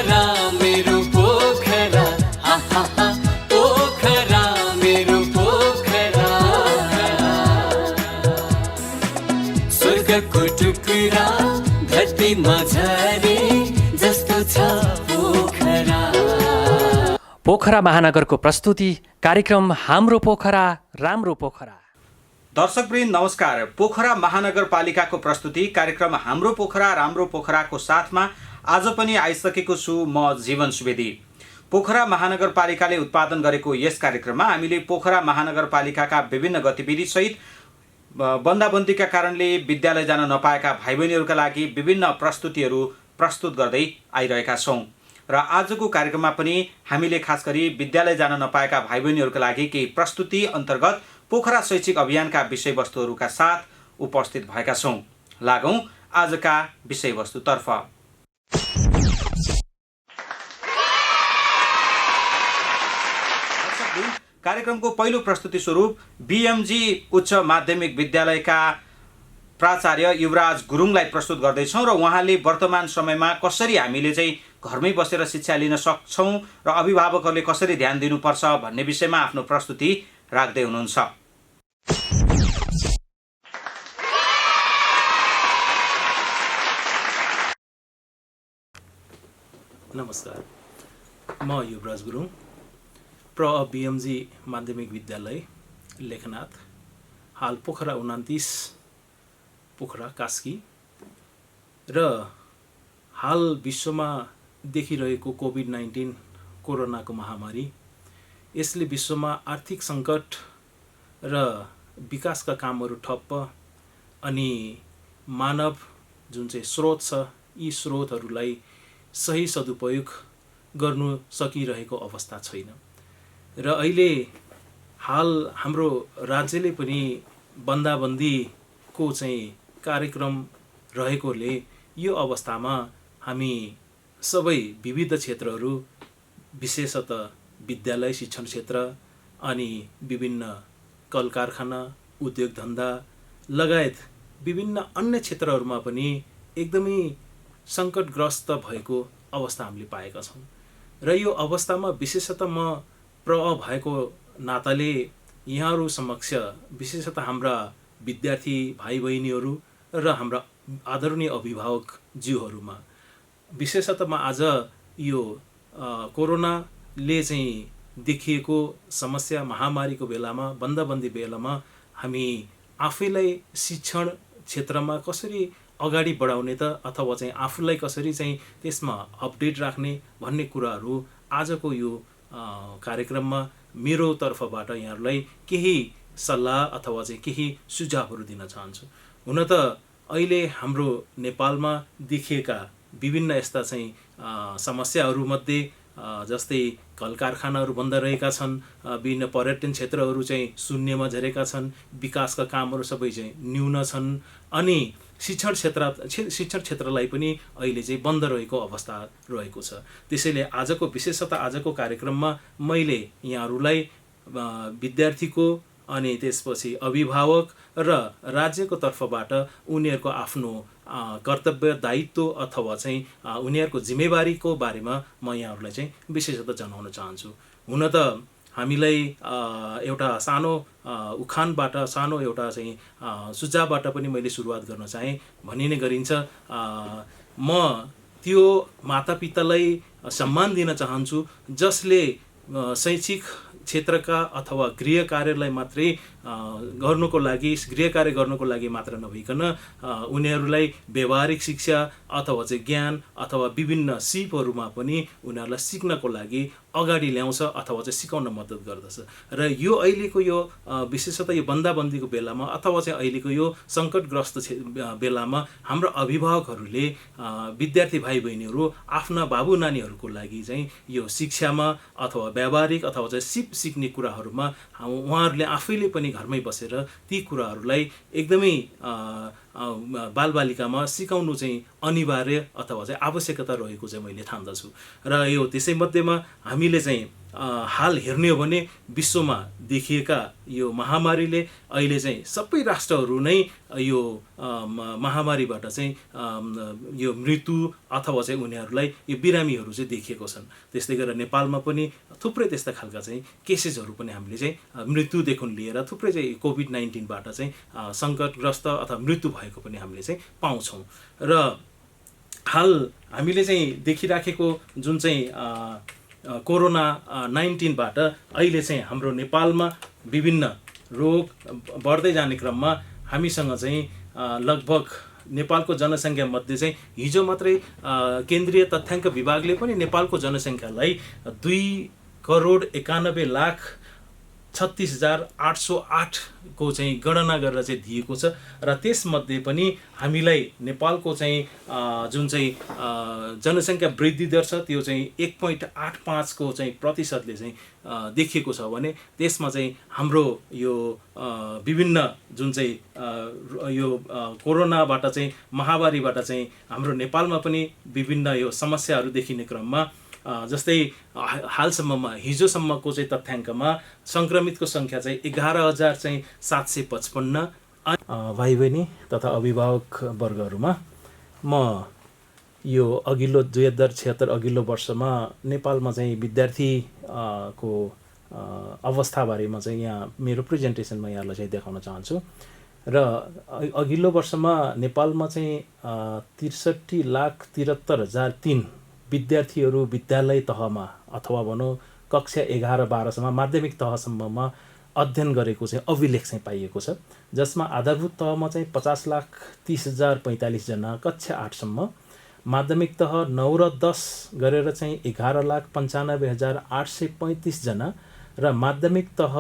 पोखरा मेरो पोखरा, आहा पोखरा मेरो पोखरा, स्वर्गको टुक्रा धरतीमा झरे जस्तो छ पोखरा। पोखरा महानगरको प्रस्तुति कार्यक्रम हाम्रो पोखरा राम्रो पोखरा। दर्शकवृन्द नमस्कार। पोखरा महानगरपालिकाको प्रस्तुति कार्यक्रम हाम्रो पोखरा राम्रो पोखराको साथमा आज पनि आइसकेको छु म जीवन सुवेदी। पोखरा महानगरपालिकाले उत्पादन गरेको यस कार्यक्रममा हामीले पोखरा महानगरपालिकाका विभिन्न गतिविधि सहित बन्दाबन्दीका कारणले विद्यालय जान नपाएका भाइ बहिनीहरूका लागि विभिन्न प्रस्तुतिहरू प्रस्तुत गर्दै आइरहेका छौँ र आजको कार्यक्रममा पनि हामीले खास गरी विद्यालय जान नपाएका भाइ बहिनीहरूका लागि केही प्रस्तुति अन्तर्गत पोखरा शैक्षिक अभियानका विषयवस्तुहरूका साथ उपस्थित भएका छौँ। लागौँ आजका विषयवस्तुतर्फ। कार्यक्रमको पहिलो प्रस्तुति स्वरूप बीएमजी उच्च माध्यमिक विद्यालयका प्राचार्य युवराज गुरुङलाई प्रस्तुत गर्दैछौँ र उहाँले वर्तमान समयमा कसरी हामीले चाहिँ घरमै बसेर शिक्षा लिन सक्छौँ र अभिभावकहरूले कसरी ध्यान दिनुपर्छ भन्ने विषयमा आफ्नो प्रस्तुति राख्दै हुनुहुन्छ। नमस्कार, म युवराज गुरुङ, बीएमजी माध्यमिक विद्यालय लेखनाथ, हाल पोखरा 29 पोखरा कास्की र हाल विश्वमा देखिरहेको कोभिड-19 कोरोनाको महामारी, यसले विश्वमा आर्थिक सङ्कट र विकासका कामहरू ठप्प अनि मानव जुन चाहिँ स्रोत छ यी स्रोतहरूलाई सही सदुपयोग गर्नु सकिरहेको अवस्था छैन र अहिले हाल हाम्रो राज्यले पनि बन्दाबन्दीको चाहिँ कार्यक्रम रहेकोले यो अवस्थामा हामी सबै विविध क्षेत्रहरू विशेषतः विद्यालय शिक्षण क्षेत्र अनि विभिन्न कल कारखाना उद्योग धन्दा लगायत विभिन्न अन्य क्षेत्रहरूमा पनि एकदमै सङ्कटग्रस्त भएको अवस्था हामीले पाएका छौँ र यो अवस्थामा विशेषतः म भएको नाताले यहाँहरू समक्ष विशेषतः हाम्रा विद्यार्थी भाइ बहिनीहरू र हाम्रा आदरणीय अभिभावकज्यूहरूमा विशेषतः म आज यो कोरोनाले चाहिँ देखिएको समस्या महामारीको बेलामा बन्दाबन्दी बेलामा हामी आफैलाई शिक्षण क्षेत्रमा कसरी अगाडि बढाउने त अथवा चाहिँ आफूलाई कसरी चाहिँ त्यसमा अपडेट राख्ने भन्ने कुराहरू आजको यो कार्यक्रममा मेरो तर्फबाट यहाँहरूलाई केही सल्लाह अथवा चाहिँ केही सुझावहरू दिन चाहन्छु। हुन त अहिले हाम्रो नेपालमा देखिएका विभिन्न यस्ता चाहिँ समस्याहरूमध्ये जस्तै कल कारखानाहरू बन्द रहेका छन्, विभिन्न पर्यटन क्षेत्रहरू चाहिँ शून्यमा झरेका छन्, विकासका कामहरू सबै चाहिँ न्यून छन् अनि शिक्षण क्षेत्रलाई पनि अहिले चाहिँ बन्द रहेको अवस्था रहेको छ। त्यसैले आजको विशेषतः आजको कार्यक्रममा मैले यहाँहरूलाई विद्यार्थीको अनि त्यसपछि अभिभावक र राज्यको तर्फबाट उनीहरूको आफ्नो कर्तव्य दायित्व अथवा चाहिँ उनीहरूको जिम्मेवारीको बारेमा म यहाँहरूलाई चाहिँ विशेषतः जनाउन चाहन्छु। हुन त हामीलाई एउटा सानो उखानबाट सानो एउटा चाहिँ सुझावबाट पनि मैले सुरुवात गर्न चाहेँ। भनिने गरिन्छ म त्यो मातापितालाई सम्मान दिन चाहन्छु जसले शैक्षिक क्षेत्रका अथवा गृह कार्यलाई मात्रै गर्नुको लागि गृह कार्य गर्नुको लागि मात्र नभइकन उनीहरूलाई व्यावहारिक शिक्षा अथवा चाहिँ ज्ञान अथवा विभिन्न सिपहरूमा पनि उनीहरूलाई सिक्नको लागि अगाडि ल्याउँछ अथवा चाहिँ सिकाउन मद्दत गर्दछ र यो अहिलेको यो विशेषतः यो बन्दाबन्दीको बेलामा अथवा चाहिँ अहिलेको यो सङ्कटग्रस्त बेलामा हाम्रो अभिभावकहरूले विद्यार्थी भाइ बहिनीहरू आफ्ना बाबु नानीहरूको लागि चाहिँ यो शिक्षामा अथवा व्यावहारिक अथवा चाहिँ सिप सिक्ने कुराहरूमा उहाँहरूले आफैले पनि घरमै बसेर ती कुराहरूलाई एकदमै बालबालिकामा सिकाउनु चाहिँ अनिवार्य अथवा चाहिँ आवश्यकता रहेको चाहिँ मैले ठान्दछु र यो त्यसै मध्येमा हामीले चाहिँ हाल हेर्ने हो भने विश्वमा देखिएका यो महामारीले अहिले चाहिँ सबै राष्ट्रहरू नै यो महामारीबाट चाहिँ यो मृत्यु अथवा चाहिँ उनीहरूलाई यो बिरामीहरू चाहिँ देखिएको छन्। त्यस्तै गरेर नेपालमा पनि थुप्रै त्यस्ता खालका चाहिँ केसेसहरू पनि हामीले चाहिँ मृत्युदेखि लिएर थुप्रै चाहिँ कोभिड-19बाट चाहिँ सङ्कटग्रस्त अथवा मृत्यु भएको पनि हामीले चाहिँ पाउँछौँ। र हाल हामीले चाहिँ देखिराखेको जुन चाहिँ कोरोना 19बाट अहिले चाहिँ हाम्रो नेपालमा विभिन्न रोग बढ्दै जाने क्रममा हामीसँग चाहिँ लगभग नेपालको जनसङ्ख्या मध्ये चाहिँ हिजो मात्रै केन्द्रीय तथ्याङ्क विभागले पनि नेपालको जनसङ्ख्यालाई 2,91,36,808 को चाहिँ गणना गरेर चाहिँ दिएको छ। र त्यसमध्ये पनि हामीलाई नेपालको चाहिँ जुन चाहिँ जनसङ्ख्या वृद्धि दर छ त्यो चाहिँ 1.85 को चाहिँ प्रतिशतले चाहिँ देखिएको छ भने त्यसमा चाहिँ हाम्रो यो विभिन्न जुन चाहिँ यो कोरोनाबाट चाहिँ महामारीबाट चाहिँ हाम्रो नेपालमा पनि विभिन्न यो समस्याहरू देखिने क्रममा जस्तै हालसम्ममा हिजोसम्मको चाहिँ तथ्याङ्कमा सङ्क्रमितको सङ्ख्या चाहिँ 11,755। भाइ बहिनी तथा अभिभावक वर्गहरूमा म यो अघिल्लो 2076 अघिल्लो वर्षमा नेपालमा चाहिँ विद्यार्थी को अवस्थाबारेमा चाहिँ यहाँ मेरो प्रेजेन्टेसनमा यहाँलाई चाहिँ देखाउन चाहन्छु। र अघिल्लो वर्षमा नेपालमा चाहिँ 63,73,003 विद्यार्थीहरू विद्यालय तहमा अथवा भनौँ कक्षा 11-12सम्म माध्यमिक तहसम्ममा अध्ययन गरेको चाहिँ अभिलेख चाहिँ पाइएको छ, जसमा आधारभूत तहमा चाहिँ 50,30,045 जना कक्षा 8सम्म, माध्यमिक तह 9 र 10 गरेर चाहिँ 11,95,835 जना र माध्यमिक तह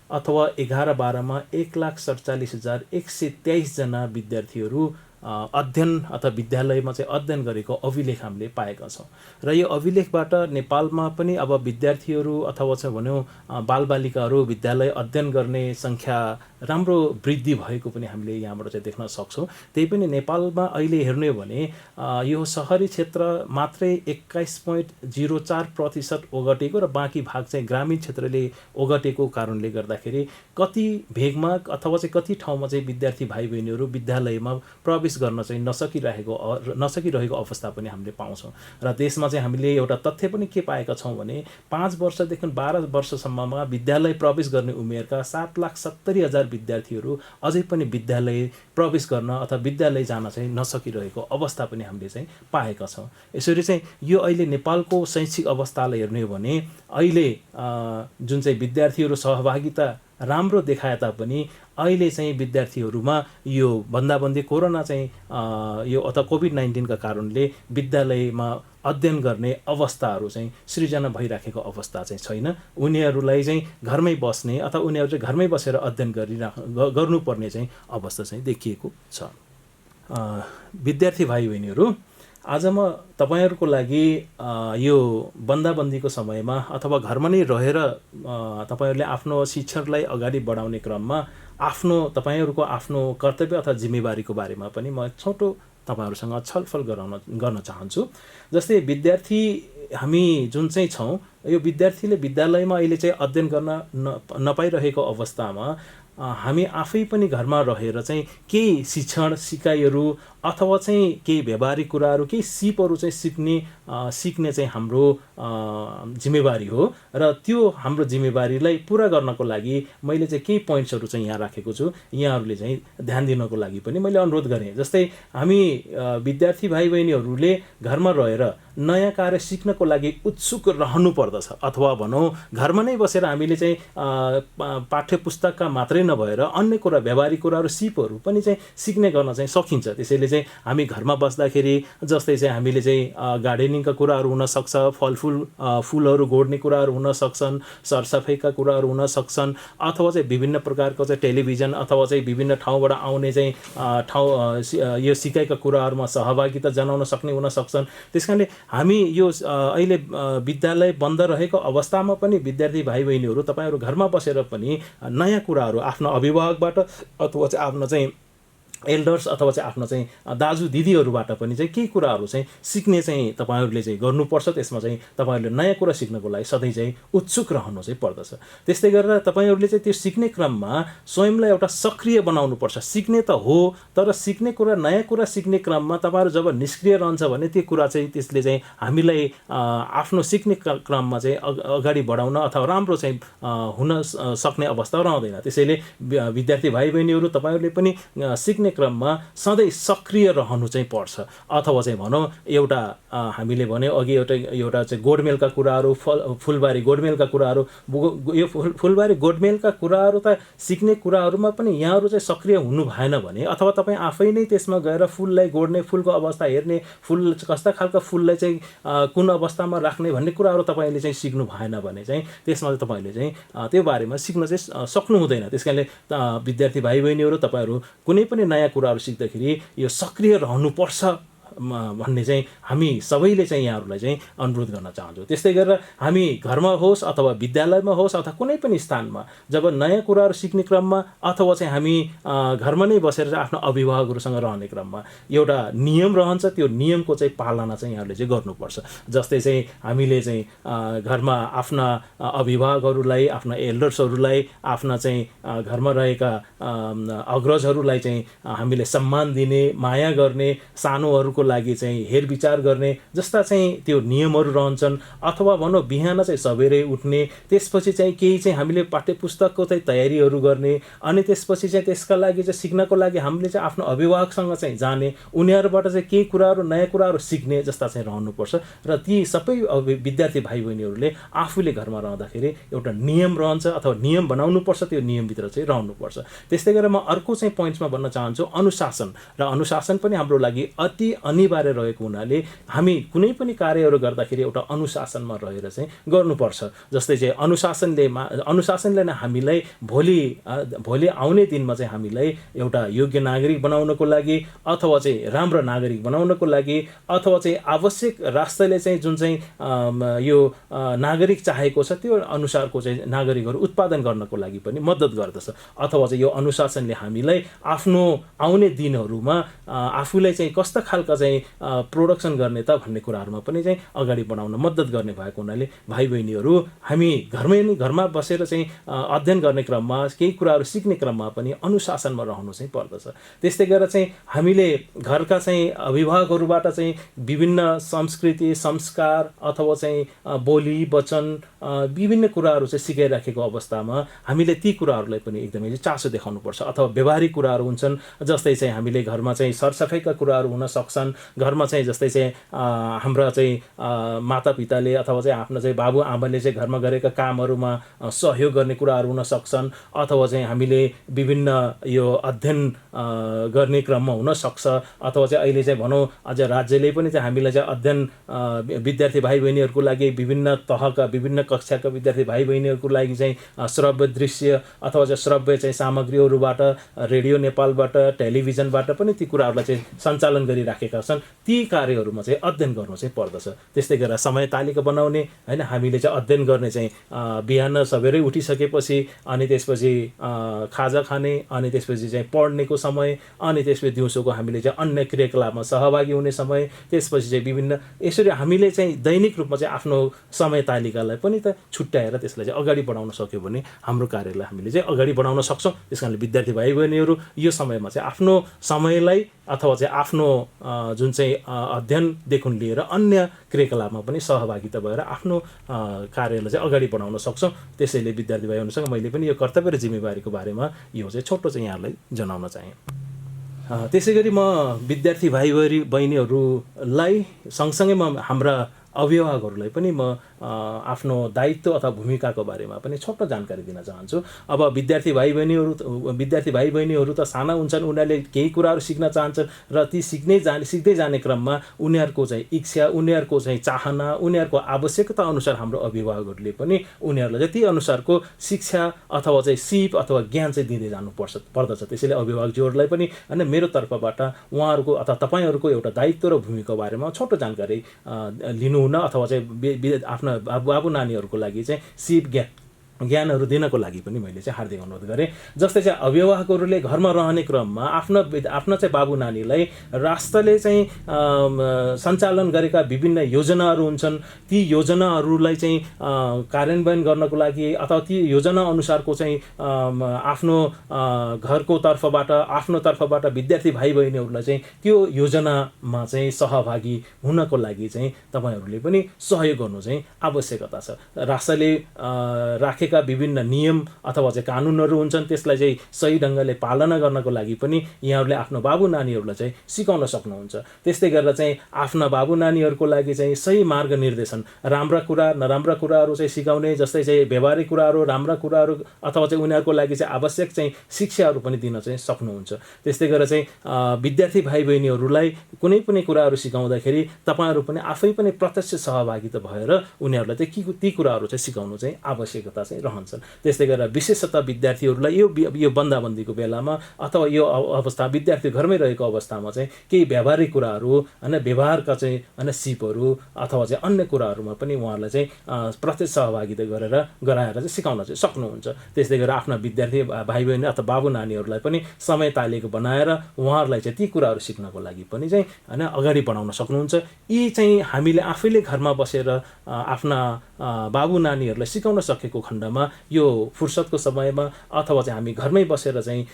अथवा 11-12मा 1,47,123 जना विद्यार्थीहरू अध्ययन अथवा विद्यालयमा चाहिँ अध्ययन गरेको अभिलेख हामीले पाएका छौँ। र यो अभिलेखबाट नेपालमा पनि अब विद्यार्थीहरू अथवा चाहिँ भनौँ बालबालिकाहरू विद्यालय अध्ययन गर्ने सङ्ख्या राम्रो वृद्धि भएको पनि हामीले यहाँबाट चाहिँ देख्न सक्छौँ। त्यही पनि नेपालमा अहिले हेर्ने हो भने यो सहरी क्षेत्र मात्रै 21.04% ओगटेको र बाँकी भाग चाहिँ ग्रामीण क्षेत्रले ओगटेको कारणले गर्दाखेरि कति भेगमा अथवा चाहिँ कति ठाउँमा चाहिँ विद्यार्थी भाइ बहिनीहरू विद्यालयमा प्रवेश गर्न चाहिँ नसकिरहेको अवस्था पनि हामीले पाउँछौँ। र त्यसमा चाहिँ हामीले एउटा तथ्य पनि के पाएका छौँ भने 5 वर्षदेखि 12 वर्षसम्ममा विद्यालय प्रवेश गर्ने उमेरका 7,70,000 विद्यार्थीहरू अझै पनि विद्यालय प्रवेश गर्न अथवा विद्यालय जान चाहिँ नसकिरहेको अवस्था पनि हामीले चाहिँ पाएका छौँ। यसरी चाहिँ यो अहिले नेपालको शैक्षिक अवस्थालाई हेर्ने हो भने अहिले जुन चाहिँ विद्यार्थीहरू सहभागिता राम्रो देखाए तापनि अहिले चाहिँ विद्यार्थीहरूमा यो बन्दाबन्दी कोरोना चाहिँ यो अथवा कोभिड-19 का कारणले विद्यालयमा अध्ययन गर्ने अवस्थाहरू चाहिँ सृजना भइराखेको अवस्था चाहिँ छैन। उनीहरूलाई चाहिँ घरमै बस्ने अथवा उनीहरू चाहिँ घरमै बसेर अध्ययन गर्नुपर्ने चाहिँ अवस्था चाहिँ देखिएको छ। विद्यार्थी भाइ बहिनीहरू, आज म तपाईहरूको लागि यो बन्दाबन्दीको समयमा अथवा घरमा नै रहेर तपाईहरूले आफ्नो शिक्षणलाई अगाडि बढाउने क्रममा तपाईहरूको आफ्नो कर्तव्य अथवा जिम्मेवारीको बारेमा पनि म छोटो तपाईहरूसँग छलफल गर्न चाहन्छु। जस्तै विद्यार्थी हामी जुन चाहिँ छौँ, यो विद्यार्थीले विद्यालयमा अहिले चाहिँ अध्ययन गर्न नपाइरहेको अवस्थामा हामी आफै पनि घरमा रहेर चाहिँ केही शिक्षण सिकाइहरू अथवा चाहिँ केही व्यवहारिक कुराहरू केही सिपहरू चाहिँ सिक्ने चाहिँ हाम्रो जिम्मेवारी हो। र त्यो हाम्रो जिम्मेवारीलाई पुरा गर्नको लागि मैले चाहिँ केही पोइन्ट्सहरू चाहिँ यहाँ राखेको छु, यहाँहरूले चाहिँ ध्यान दिनको लागि पनि मैले अनुरोध गरेँ। जस्तै हामी विद्यार्थी भाइ बहिनीहरूले घरमा रहेर नयाँ कार्य सिक्नको लागि उत्सुक रहनु पर्दछ, अथवा भनौँ घरमा नै बसेर हामीले चाहिँ पाठ्य पुस्तकका मात्रै नभएर अन्य कुरा व्यवहारिक कुराहरू सिपहरू पनि चाहिँ सिक्ने गर्न चाहिँ सकिन्छ। त्यसैले चाहिँ हामी घरमा बस्दाखेरि जस्तै चाहिँ हामीले चाहिँ गार्डनिङका कुराहरू हुन सक्छ, फुलहरू गोड्ने कुराहरू हुन सक्छन्, सरसफाइका कुराहरू हुन सक्छन्, अथवा चाहिँ विभिन्न प्रकारको चाहिँ टेलिभिजन अथवा चाहिँ विभिन्न ठाउँबाट आउने चाहिँ यो सिकाइका कुराहरूमा सहभागिता जनाउन सक्ने हुन सक्छन्। त्यसकारणले हामी यो अहिले विद्यालय बन्द रहेको अवस्थामा पनि विद्यार्थी भाइ बहिनीहरू तपाईँहरू घरमा बसेर पनि नयाँ कुराहरू आफ्नो अभिभावकबाट अथवा चाहिँ आफ्नो चाहिँ एल्डर्स अथवा चाहिँ आफ्नो चाहिँ दाजु दिदीहरूबाट पनि चाहिँ केही कुराहरू चाहिँ सिक्ने चाहिँ तपाईँहरूले चाहिँ गर्नुपर्छ। त्यसमा चाहिँ तपाईँहरूले नयाँ कुरा सिक्नको लागि सधैँ चाहिँ उत्सुक रहनु चाहिँ पर्दछ। त्यस्तै गरेर तपाईँहरूले चाहिँ त्यो सिक्ने क्रममा स्वयंलाई एउटा सक्रिय बनाउनुपर्छ। सिक्ने त हो, तर सिक्ने कुरा, नयाँ कुरा सिक्ने क्रममा तपाईँहरू जब निष्क्रिय रहन्छ भने त्यो कुरा चाहिँ त्यसले चाहिँ हामीलाई आफ्नो सिक्ने क्रममा चाहिँ अगाडि बढाउन अथवा राम्रो चाहिँ हुन सक्ने अवस्था रहँदैन। त्यसैले विद्यार्थी भाइ बहिनीहरू तपाईँहरूले पनि सिक्ने क्रममा सधैँ सक्रिय रहनु चाहिँ पर्छ। अथवा चाहिँ भनौँ एउटा हामीले भन्यो अघि एउटा चाहिँ गोडमेलका कुराहरू, फुलबारी गोडमेलका कुराहरू, यो फुलबारी गोडमेलका कुराहरू त सिक्ने कुराहरूमा पनि यहाँहरू चाहिँ सक्रिय हुनु भएन भने, अथवा तपाईँ आफै नै त्यसमा गएर फुललाई गोड्ने, फुलको अवस्था हेर्ने, फुल कस्ता खालको फुललाई चाहिँ कुन अवस्थामा राख्ने भन्ने कुराहरू तपाईँले चाहिँ सिक्नु भएन भने चाहिँ त्यसमा चाहिँ तपाईँले चाहिँ त्यो बारेमा सिक्न चाहिँ सक्नु हुँदैन। त्यस कारणले विद्यार्थी भाइ बहिनीहरू तपाईँहरू कुनै पनि नयाँ कुराहरू सिक्दाखेरि यो सक्रिय रहनुपर्छ भन्ने चाहिँ हामी सबैले चाहिँ यहाँहरूलाई चाहिँ अनुरोध गर्न चाहन्छौँ। त्यस्तै गरेर हामी घरमा होस् अथवा विद्यालयमा होस् अथवा कुनै पनि स्थानमा जब नयाँ कुराहरू सिक्ने क्रममा अथवा चाहिँ हामी घरमा नै बसेर चाहिँ आफ्नो अभिभावकहरूसँग रहने क्रममा एउटा नियम रहन्छ, त्यो नियमको चाहिँ पालना चाहिँ यहाँहरूले चाहिँ गर्नुपर्छ। जस्तै चाहिँ हामीले चाहिँ घरमा आफ्ना अभिभावकहरूलाई, आफ्ना एल्डर्सहरूलाई, आफ्ना चाहिँ घरमा रहेका अग्रजहरूलाई चाहिँ हामीले सम्मान दिने, माया गर्ने, सानोहरूको लागि चाहिँ हेरविचार गर्ने जस्ता चाहिँ त्यो नियमहरू रहन्छन्। अथवा भनौँ बिहान चाहिँ सबेरै उठ्ने, त्यसपछि चाहिँ केही चाहिँ हामीले पाठ्यपुस्तकको चाहिँ तयारीहरू गर्ने, अनि त्यसपछि चाहिँ त्यसका लागि चाहिँ सिक्नको लागि हामीले चाहिँ आफ्नो अभिभावकसँग चाहिँ जाने, उनीहरूबाट चाहिँ केही कुराहरू नयाँ कुराहरू सिक्ने जस्ता चाहिँ रहनुपर्छ। र ती सबै विद्यार्थी भाइ बहिनीहरूले आफूले घरमा रहँदाखेरि एउटा नियम रहन्छ अथवा नियम बनाउनुपर्छ, त्यो नियमभित्र चाहिँ रहनुपर्छ। त्यस्तै गरेर म अर्को चाहिँ पोइन्ट्समा भन्न चाहन्छु अनुशासन। र अनुशासन पनि हाम्रो लागि अति अनिवार्य रहेको हुनाले हामी कुनै पनि कार्यहरू गर्दाखेरि एउटा अनुशासनमा रहेर चाहिँ गर्नुपर्छ। जस्तै चाहिँ अनुशासनले नै हामीलाई भोलि आउने दिनमा चाहिँ हामीलाई एउटा योग्य नागरिक बनाउनको लागि अथवा चाहिँ राम्रो नागरिक बनाउनको लागि अथवा चाहिँ आवश्यक राष्ट्रले चाहिँ जुन चाहिँ यो नागरिक चाहेको छ त्यो अनुसारको चाहिँ नागरिकहरू उत्पादन गर्नको लागि पनि मद्दत गर्दछ। अथवा चाहिँ यो अनुशासनले हामीलाई आफ्नो आउने दिनहरूमा आफूलाई चाहिँ कस्ता खालका चाहिँ प्रोडक्सन गर्ने त भन्ने कुराहरूमा पनि चाहिँ अगाडि बढाउन मद्दत गर्ने भएको हुनाले भाइ बहिनीहरू हामी घरमा बसेर चाहिँ अध्ययन गर्ने क्रममा, केही कुराहरू सिक्ने क्रममा पनि अनुशासनमा रहनु चाहिँ पर्दछ। त्यस्तै गरेर चाहिँ हामीले घरका चाहिँ अभिभावकहरूबाट चाहिँ विभिन्न संस्कृति, संस्कार अथवा चाहिँ बोली वचन विभिन्न कुराहरू चाहिँ सिकाइराखेको अवस्थामा हामीले ती कुराहरूलाई पनि एकदमै चासो देखाउनुपर्छ। अथवा व्यवहारिक कुराहरू हुन्छन्, जस्तै चाहिँ हामीले घरमा चाहिँ सरसफाइका कुराहरू हुन सक्छन्। घरमा चाहिँ जस्तै चाहिँ हाम्रा चाहिँ मातापिताले अथवा चाहिँ आफ्नो चाहिँ बाबुआमाले चाहिँ घरमा गरेका कामहरूमा सहयोग गर्ने कुराहरू हुन सक्छन्। अथवा चाहिँ हामीले विभिन्न यो अध्ययन गर्ने क्रममा हुनसक्छ। अथवा चाहिँ अहिले चाहिँ भनौँ अझ राज्यले पनि चाहिँ हामीलाई चाहिँ अध्ययन विद्यार्थी भाइ बहिनीहरूको लागि विभिन्न तहका, विभिन्न कक्षाका विद्यार्थी भाइ बहिनीहरूको लागि चाहिँ श्रव्य दृश्य अथवा चाहिँ श्रव्य चाहिँ सामग्रीहरूबाट, रेडियो नेपालबाट, टेलिभिजनबाट पनि ती कुराहरूलाई चाहिँ सञ्चालन गरिराखेका छन्। ती कार्यहरूमा चाहिँ अध्ययन गर्नु चाहिँ पर्दछ। त्यस्तै गरेर समय तालिका बनाउने, होइन, हामीले चाहिँ अध्ययन गर्ने चाहिँ बिहान सबेरै उठिसकेपछि, अनि त्यसपछि खाजा खाने, अनि त्यसपछि चाहिँ पढ्नेको समय, अनि त्यसपछि दिउँसोको हामीले चाहिँ अन्य क्रियाकलापमा सहभागी हुने समय, त्यसपछि चाहिँ विभिन्न यसरी हामीले चाहिँ दैनिक रूपमा चाहिँ आफ्नो समय तालिकालाई पनि त छुट्याएर त्यसलाई चाहिँ अगाडि बढाउन सक्यो भने हाम्रो कार्यलाई हामीले चाहिँ अगाडि बढाउन सक्छौँ। त्यस कारणले विद्यार्थी भाइ बहिनीहरू यो समयमा चाहिँ आफ्नो समयलाई अथवा चाहिँ आफ्नो जुन चाहिँ अध्ययनदेखि लिएर अन्य क्रियाकलापमा पनि सहभागिता भएर आफ्नो कार्यलाई चाहिँ अगाडि बढाउन सक्छौँ। त्यसैले विद्यार्थी भाइ बहिनीसँग मैले पनि यो कर्तव्य र जिम्मेवारीको बारेमा यो चाहिँ छोटो चाहिँ यहाँलाई जनाउन चाहेँ। त्यसै गरी म विद्यार्थी भाइ बहिनीहरूलाई सँगसँगै म हाम्रा अभिभावकहरूलाई पनि म आफ्नो दायित्व अथवा भूमिकाको बारेमा पनि छोटो जानकारी दिन चाहन्छु। अब विद्यार्थी भाइ बहिनीहरू त साना हुन्छन्, उनीहरूले केही कुराहरू सिक्न चाहन्छन् र ती सिक्दै जाने क्रममा उनीहरूको चाहिँ इच्छा, उनीहरूको चाहिँ चाहना, उनीहरूको आवश्यकता अनुसार हाम्रो अभिभावकहरूले पनि उनीहरूलाई चाहिँ ती अनुसारको शिक्षा अथवा चाहिँ सिप अथवा ज्ञान चाहिँ दिँदै पर्दछ। त्यसैले अभिभावकज्यूहरूलाई पनि होइन मेरो तर्फबाट उहाँहरूको अथवा तपाईँहरूको एउटा दायित्व र भूमिकाको बारेमा छोटो जानकारी लिनुहुन अथवा चाहिँ आफ्ना बाबु नानीहरूको लागि चाहिँ सिप ज्ञानहरू दिनको लागि पनि मैले चाहिँ हार्दिक अनुरोध गरेँ। जस्तै चाहिँ अभिभावकहरूले घरमा रहने क्रममा आफ्नो चाहिँ बाबु नानीलाई राष्ट्रले चाहिँ सञ्चालन गरेका विभिन्न योजनाहरू हुन्छन्, ती योजनाहरूलाई चाहिँ कार्यान्वयन गर्नको लागि अथवा ती योजना अनुसारको चाहिँ आफ्नो घरको तर्फबाट विद्यार्थी भाइ बहिनीहरूलाई चाहिँ त्यो योजनामा चाहिँ सहभागी हुनको लागि चाहिँ तपाईँहरूले पनि सहयोग गर्नु चाहिँ आवश्यकता छ। राष्ट्रले राखेका विभिन्न नियम अथवा चाहिँ कानुनहरू हुन्छन्, त्यसलाई चाहिँ सही ढङ्गले पालना गर्नको लागि पनि यहाँहरूले आफ्नो बाबु नानीहरूलाई चाहिँ सिकाउन सक्नुहुन्छ। त्यस्तै गरेर चाहिँ आफ्ना बाबु नानीहरूको लागि चाहिँ सही मार्ग निर्देशन, राम्रा कुरा नराम्रा कुराहरू चाहिँ सिकाउने, जस्तै चाहिँ व्यवहारिक कुराहरू, राम्रा कुराहरू अथवा चाहिँ उनीहरूको लागि चाहिँ आवश्यक चाहिँ शिक्षाहरू पनि दिन चाहिँ सक्नुहुन्छ। त्यस्तै गरेर चाहिँ विद्यार्थी भाइ बहिनीहरूलाई कुनै पनि कुराहरू सिकाउँदाखेरि तपाईँहरू पनि आफै पनि प्रत्यक्ष सहभागिता भएर उनीहरूलाई चाहिँ ती कुराहरू चाहिँ सिकाउनु चाहिँ आवश्यकता चाहिँ रहन्छन्। त्यस्तै गरेर विशेषतः विद्यार्थीहरूलाई यो बन्दाबन्दीको बेलामा अथवा यो अवस्था विद्यार्थी घरमै रहेको अवस्थामा चाहिँ केही व्यावहारिक कुराहरू होइन, व्यवहारका चाहिँ होइन सिपहरू अथवा चाहिँ अन्य कुराहरूमा पनि उहाँहरूलाई चाहिँ प्रत्यक्ष सहभागिता गराएर चाहिँ सिकाउन चाहिँ सक्नुहुन्छ। त्यस्तै गरेर आफ्ना विद्यार्थी भाइ बहिनी अथवा बाबु नानीहरूलाई पनि समय तालिका बनाएर उहाँहरूलाई चाहिँ ती कुराहरू सिक्नको लागि पनि चाहिँ होइन अगाडि बढाउन सक्नुहुन्छ। यी चाहिँ हामीले आफैले घरमा बसेर आफ्ना बाबु नानीहरूलाई सिकाउन सकेको खण्डमा यो फुर्सदको समयमा अथवा चाहिँ हामी घरमै बसेर चाहिँ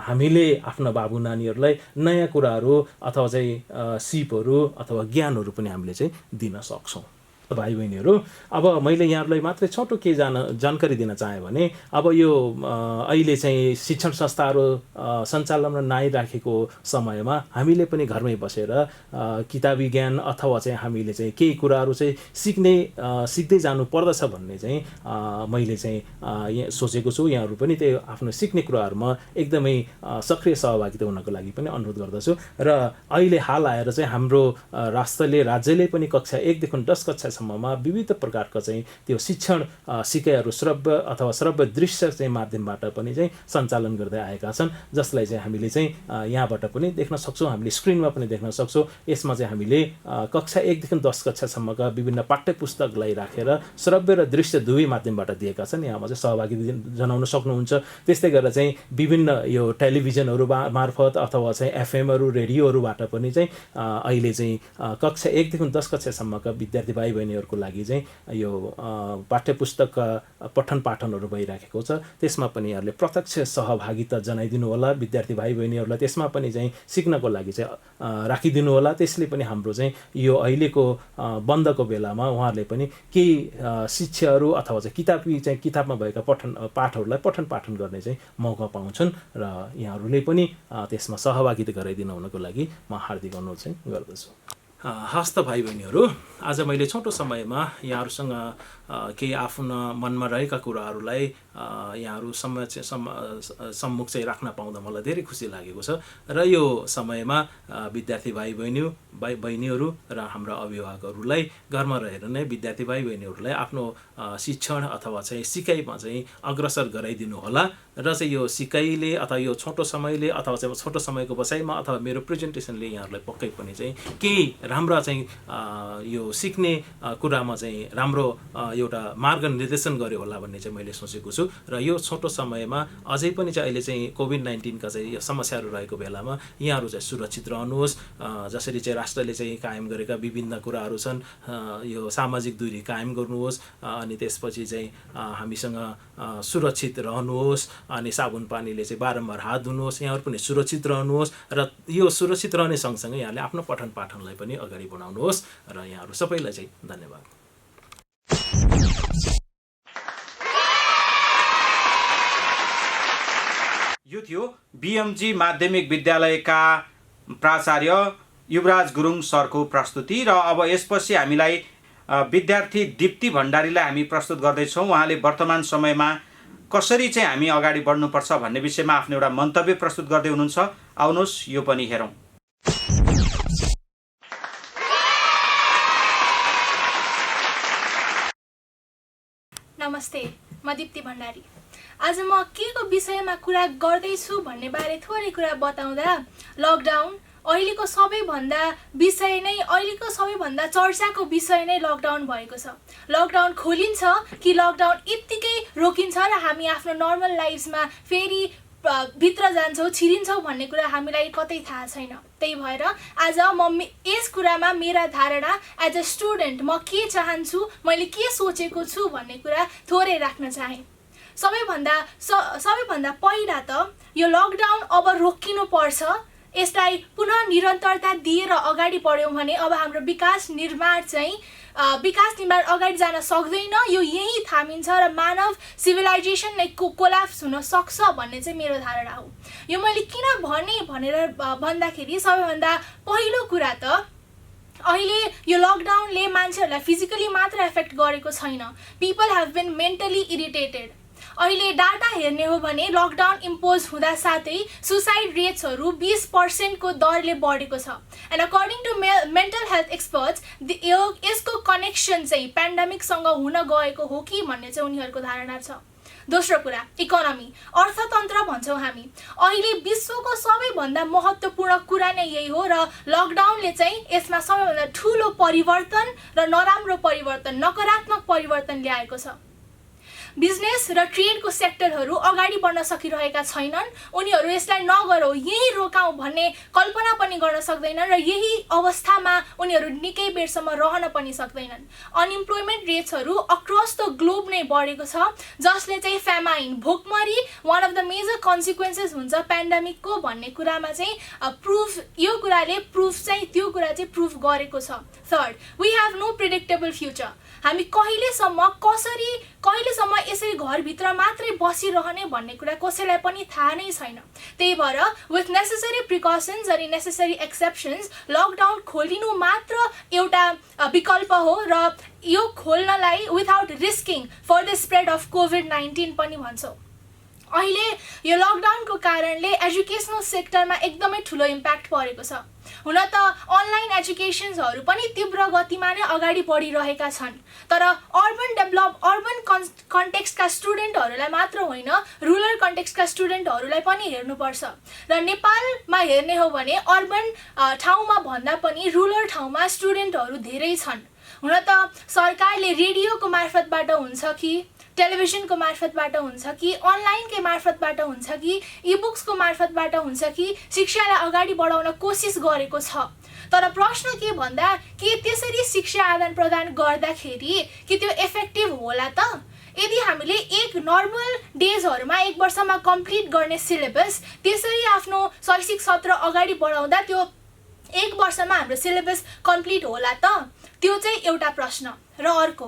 हामीले आफ्ना बाबु नानीहरूलाई नयाँ कुराहरू अथवा चाहिँ सिपहरू अथवा ज्ञानहरू पनि हामीले चाहिँ दिन सक्छौँ। भाइ बहिनीहरू, अब मैले यहाँहरूलाई मात्रै छोटो के जानकारी दिन चाहेँ भने अब यो अहिले चाहिँ शिक्षण संस्थाहरू सञ्चालनमा नआइराखेको समयमा हामीले पनि घरमै बसेर किताबी ज्ञान अथवा चाहिँ हामीले चाहिँ केही कुराहरू चाहिँ सिक्दै जानु पर्दछ भन्ने चाहिँ मैले चाहिँ सोचेको छु। यहाँहरू पनि त्यो आफ्नो सिक्ने कुराहरूमा एकदमै सक्रिय सहभागिता हुनको लागि पनि अनुरोध गर्दछु। र अहिले हाल आएर चाहिँ हाम्रो राज्यले पनि कक्षा 1 देखि 10 कक्षासम्ममा विविध प्रकारका चाहिँ त्यो शिक्षण सिकाइहरू श्रव्य अथवा श्रव्य दृश्य चाहिँ माध्यमबाट पनि चाहिँ सञ्चालन गर्दै आएका छन्, जसलाई चाहिँ हामीले चाहिँ यहाँबाट पनि देख्न सक्छौँ, हामीले स्क्रिनमा पनि देख्न सक्छौँ। यसमा चाहिँ हामीले कक्षा 1 देखि 10 कक्षासम्मका विभिन्न पाठ्य पुस्तकलाई राखेर श्रव्य र दृश्य दुवै माध्यमबाट दिएका छन्। यहाँमा चाहिँ सहभागिता जनाउन सक्नुहुन्छ। त्यस्तै गरेर चाहिँ विभिन्न यो टेलिभिजनहरू मार्फत अथवा चाहिँ एफएमहरू रेडियोहरूबाट पनि चाहिँ अहिले चाहिँ कक्षा 1 देखि 10 कक्षासम्मका विद्यार्थी भाइ बहिनीहरूको लागि चाहिँ यो पाठ्य पुस्तकका पठन पाठनहरू भइराखेको छ। त्यसमा पनि यहाँहरूले प्रत्यक्ष सहभागिता जनाइदिनु होला, विद्यार्थी भाइ बहिनीहरूलाई त्यसमा पनि चाहिँ सिक्नको लागि चाहिँ राखिदिनु होला। त्यसले पनि हाम्रो चाहिँ यो अहिलेको बन्दको बेलामा उहाँहरूले पनि केही शिक्षाहरू अथवा चाहिँ किताबमा भएका पाठहरूलाई पठन पाठन गर्ने चाहिँ मौका पाउँछन् र यहाँहरूले पनि त्यसमा सहभागिता गराइदिनु हुनको लागि म हार्दिक अनुरोध चाहिँ गर्दछु। हस्त भाइ बहिनीहरू, आज मैले छोटो समयमा यहाँहरूसँग केही आफ्नो मनमा रहेका कुराहरूलाई यहाँहरू सम्मुख चाहिँ राख्न पाउँदा मलाई धेरै खुसी लागेको छ। र यो समयमा विद्यार्थी भाइ बहिनीहरू र हाम्रा अभिभावकहरूलाई घरमा रहेर नै विद्यार्थी भाइ बहिनीहरूलाई आफ्नो शिक्षण अथवा चाहिँ सिकाइमा चाहिँ अग्रसर गराइदिनु होला। र चाहिँ यो सिकाइले अथवा यो छोटो समयले अथवा चाहिँ छोटो समयको बसाइमा अथवा मेरो प्रेजेन्टेसनले यहाँहरूलाई पक्कै पनि चाहिँ केही राम्रा चाहिँ यो सिक्ने कुरामा चाहिँ राम्रो एउटा मार्ग निर्देशन गर्यो होला भन्ने चाहिँ मैले सोचेको छु। र यो छोटो समयमा अझै पनि चाहिँ अहिले चाहिँ कोभिड-19 का चाहिँ समस्याहरू रहेको बेलामा यहाँहरू चाहिँ सुरक्षित रहनुहोस्। जसरी चाहिँ राष्ट्रले चाहिँ कायम गरेका विभिन्न कुराहरू छन्, यो सामाजिक दूरी कायम गर्नुहोस्, अनि त्यसपछि चाहिँ हामीसँग सुरक्षित रहनुहोस्, अनि साबुन पानीले चाहिँ बारम्बार हात धुनुहोस्, यहाँहरू पनि सुरक्षित रहनुहोस्। र यो सुरक्षित रहने सँगसँगै यहाँले आफ्नो पठन पाठनलाई पनि अगाडि बढाउनुहोस्। र यहाँहरू सबैलाई चाहिँ धन्यवाद। यो थियो बीएमजी माध्यमिक विद्यालयका प्राचार्य युवराज गुरुङ सरको प्रस्तुति। र अब यसपछि हामीलाई विद्यार्थी दीप्ति भण्डारीलाई हामी प्रस्तुत गर्दैछौँ। उहाँले वर्तमान समयमा कसरी चाहिँ हामी अगाडि बढ्नुपर्छ भन्ने विषयमा आफ्नो एउटा मन्तव्य प्रस्तुत गर्दै हुनुहुन्छ। आउनुहोस् यो पनि हेरौँ। नमस्ते, म दीप्ति भण्डारी। आज म के को विषयमा कुरा गर्दैछु भन्ने बारे थोरै कुरा बताउँदा लकडाउन अहिलेको सबैभन्दा विषय नै अहिलेको सबैभन्दा चर्चाको विषय नै लकडाउन भएको छ। लकडाउन खोलिन्छ कि लकडाउन यत्तिकै रोकिन्छ र हामी आफ्नो नर्मल लाइफमा फेरि भित्र जान्छौँ, छिरिन्छौँ भन्ने कुरा हामीलाई कतै थाहा छैन। त्यही भएर आज यस कुरामा मेरा धारणा एज अ स्टुडेन्ट म के चाहन्छु, मैले के सोचेको छु भन्ने कुरा थोरै राख्न चाहेँ। सबैभन्दा पहिला त यो लकडाउन अब रोकिनु पर्छ। यसलाई पुनः निरन्तरता दिएर अगाडि बढ्यौँ भने अब हाम्रो विकास निर्माण अगाडि जान सक्दैन। यो यही थामिन्छ र मानव सिभिलाइजेसन नै कोल्याप्स हुन सक्छ भन्ने चाहिँ मेरो धारणा हो। यो मैले किन भनेर भन्दाखेरि सबैभन्दा पहिलो कुरा त अहिले यो लकडाउनले मान्छेहरूलाई फिजिकली मात्र एफेक्ट गरेको छैन, people have been mentally irritated. अहिले डाटा हेर्ने हो भने लकडाउन इम्पोज हुँदा साथै सुसाइड रेट्सहरू 20% को दरले बढेको छ। And according to mental health experts यसको कनेक्सन चाहिँ पेन्डेमिकसँग हुन गएको हो कि भन्ने चाहिँ उनीहरूको धारणा छ। दोस्रो कुरा इकोनोमी, अर्थतन्त्र भन्छौँ हामी। अहिले विश्वको सबैभन्दा महत्त्वपूर्ण कुरा नै यही हो र लकडाउनले चाहिँ यसमा सबैभन्दा ठुलो परिवर्तन र नराम्रो परिवर्तन, नकारात्मक परिवर्तन ल्याएको छ। बिजनेस र ट्रेडको सेक्टरहरू अगाडि बढ्न सकिरहेका छैनन्। उनीहरू यसलाई नगरौँ, यही रोकाउँ भन्ने कल्पना पनि गर्न सक्दैनन् र यही अवस्थामा उनीहरू निकै बेरसम्म रहन पनि सक्दैनन्। अनइम्प्लोइमेन्ट रेट्सहरू अक्रस द ग्लोब नै बढेको छ, जसले चाहिँ फेमाइन, भोकमरी one of the major consequences हुन्छ पेन्डेमिकको भन्ने कुरामा चाहिँ यो कुराले त्यो कुरा चाहिँ प्रुफ गरेको छ। Third, we have no predictable future. हामी कहिलेसम्म यसरी घरभित्र मात्रै बसिरहने भन्ने कुरा कसैलाई पनि थाहा नै छैन। त्यही भएर विथ नेसेसरी प्रिकसन्स अनि नेसेसरी एक्सेप्सन्स लकडाउन खोलिनु मात्र एउटा विकल्प हो र यो खोल्नलाई without risking for the spread of कोभिड-19 पनि भन्छौँ। अहिले यो लकडाउनको कारणले एजुकेसनल सेक्टरमा एकदमै ठुलो इम्प्याक्ट परेको छ। हुन त अनलाइन एजुकेसन्सहरू पनि तीव्र गतिमा नै अगाडि बढिरहेका छन्, तर अर्बन कन्टेक्स्टका स्टुडेन्टहरूलाई मात्र होइन, रुरल कन्टेक्स्टका स्टुडेन्टहरूलाई पनि हेर्नुपर्छ। र नेपालमा हेर्ने हो भने अर्बन ठाउँमा भन्दा पनि रुरल ठाउँमा स्टुडेन्टहरू धेरै छन्। हुन त सरकारले रेडियोको मार्फतबाट हुन्छ कि टेलिभिजनको मार्फतबाट हुन्छ कि अनलाइनकै मार्फतबाट हुन्छ कि इबुक्सको मार्फतबाट हुन्छ कि शिक्षालाई अगाडि बढाउन कोसिस गरेको छ। तर प्रश्न के भन्दा के त्यसरी शिक्षा आदान प्रदान गर्दाखेरि कि त्यो इफेक्टिभ होला त? यदि हामीले एक नर्मल डेजहरूमा 1 वर्षमा कम्प्लिट गर्ने सिलेबस त्यसरी आफ्नो शैक्षिक सत्र अगाडि बढाउँदा त्यो 1 वर्षमा हाम्रो सिलेबस कम्प्लिट होला त? त्यो चाहिँ एउटा प्रश्न। र अर्को,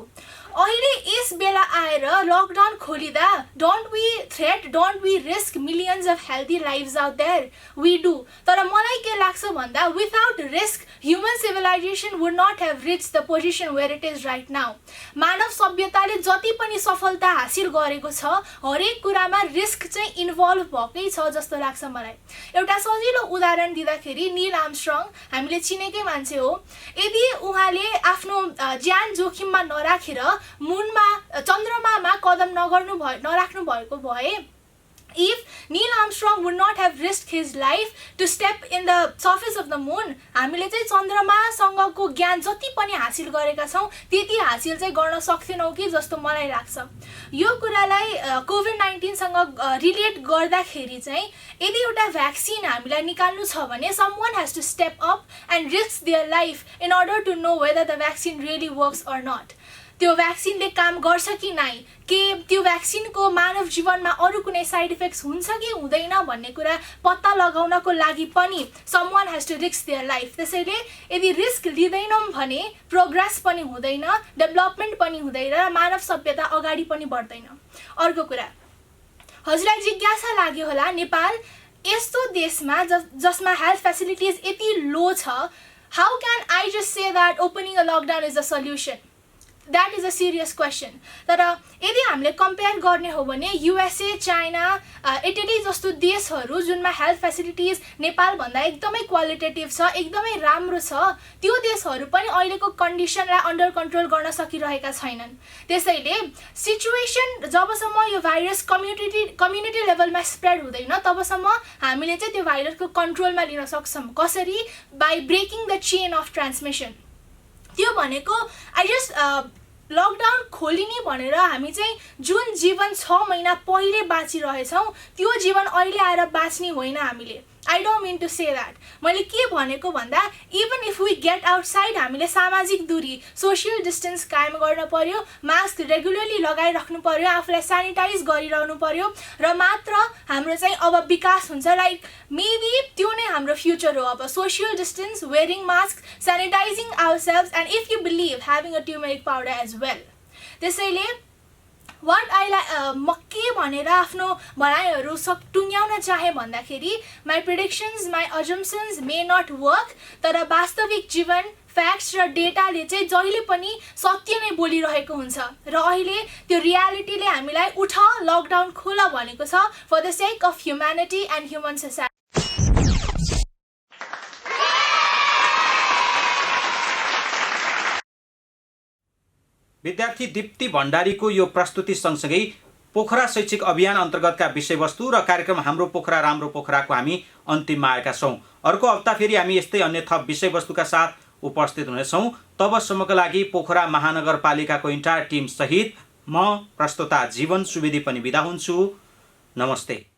अहिले यस बेला आएर लकडाउन खोलिदा don't we risk millions of healthy lives out there? We do. तर मलाई के लाग्छ भन्दा without risk human civilisation would not have reach the position where it is right now. मानव सभ्यताले जति पनि सफलता हासिल गरेको छ हरेक कुरामा रिस्क चाहिँ इन्भल्भ भएकै छ जस्तो लाग्छ मलाई। एउटा सजिलो उदाहरण दिँदाखेरि नील आर्मस्ट्रङ हामीले चिनेकै मान्छे हो। यदि उहाँले आफ्नो ज्यान जोखिममा नराखेर चन्द्रमामा कदम नराख्नु भएको भए, if Neil Armstrong would not have risked his life to step in the surface of the moon, हामीले चाहिँ चन्द्रमासँगको ज्ञान जति पनि हासिल गरेका छौँ त्यति हासिल चाहिँ गर्न सक्दैनौँ कि जस्तो मलाई लाग्छ। यो कुरालाई कोभिड-19 सँग रिलेट गर्दाखेरि चाहिँ यदि एउटा भ्याक्सिन हामीलाई निकाल्नु छ भने someone has to step up and risk their life in order to know whether the vaccine really works or not. त्यो भ्याक्सिनले काम गर्छ कि नै, के त्यो भ्याक्सिनको मानव जीवनमा अरू कुनै साइड इफेक्ट्स हुन्छ कि हुँदैन भन्ने कुरा पत्ता लगाउनको लागि पनि someone has to risk their life. त्यसैले यदि रिस्क लिँदैनौँ भने प्रोग्रेस पनि हुँदैन, डेभलपमेन्ट पनि हुँदैन र मानव सभ्यता अगाडि पनि बढ्दैन। अर्को कुरा, हजुरलाई जिज्ञासा लाग्यो होला, नेपाल यस्तो देशमा जसमा हेल्थ फेसिलिटिज यति लो छ, how can I just say that opening a lockdown is a solution? That is a serious question. तर यदि हामीले कम्पेयर गर्ने हो भने युएसए, चाइना, इटली जस्तो देशहरू जुनमा हेल्थ फेसिलिटिज नेपालभन्दा एकदमै क्वालिटेटिभ छ, एकदमै राम्रो छ, त्यो देशहरू पनि अहिलेको कन्डिसनलाई अन्डर कन्ट्रोल गर्न सकिरहेका छैनन्। त्यसैले सिचुएसन जबसम्म यो भाइरस कम्युनिटी लेभलमा स्प्रेड हुँदैन तबसम्म हामीले चाहिँ त्यो भाइरसको कन्ट्रोलमा लिन सक्छौँ। कसरी? By breaking the chain of transmission. त्यो भनेको लकडाउन खोलिने भनेर हामी चाहिँ जुन जीवन 6 महिना पहिले बाँचिरहेछौँ त्यो जीवन अहिले आएर बाँच्ने होइन हामीले। I don't mean to say that. मैले के भनेको भन्दा even if we get outside हामीले सामाजिक दूरी, सोसियल डिस्टेन्स कायम गर्न पर्यो, मास्क रेगुलरली लगाइराख्नु पर्यो, आफूलाई सेनिटाइज गरिरहनु पर्यो र मात्र हाम्रो चाहिँ अब विकास हुन्छ। लाइक मेबी त्यो नै हाम्रो फ्युचर हो। अब social distance, wearing mask, sanitising ourselves and if you believe having a turmeric powder as well. त्यसैले म के भनेर आफ्नो भनाइहरू टुङ्ग्याउन चाहे भन्दाखेरि my predictions, my assumptions may not work, तर वास्तविक जीवन, फ्याक्ट्स र डेटाले चाहिँ जहिले पनि सत्य नै बोलिरहेको हुन्छ र अहिले त्यो रियालिटीले हामीलाई उठ लकडाउन खोल भनेको छ for the sake of humanity and human society. विद्यार्थी दीप्ति भण्डारीको यो प्रस्तुति सँगसँगै पोखरा शैक्षिक अभियान अन्तर्गतका विषयवस्तु र कार्यक्रम हाम्रो पोखरा राम्रो पोखराको हामी अन्तिममा आएका छौँ। अर्को हप्ता फेरि हामी यस्तै अन्य थप विषयवस्तुका साथ उपस्थित हुनेछौँ। तबसम्मका लागि पोखरा महानगरपालिकाको इन्टायर टिम सहित म प्रस्तोता जीवन सुवेदी पनि बिदा हुन्छु। नमस्ते।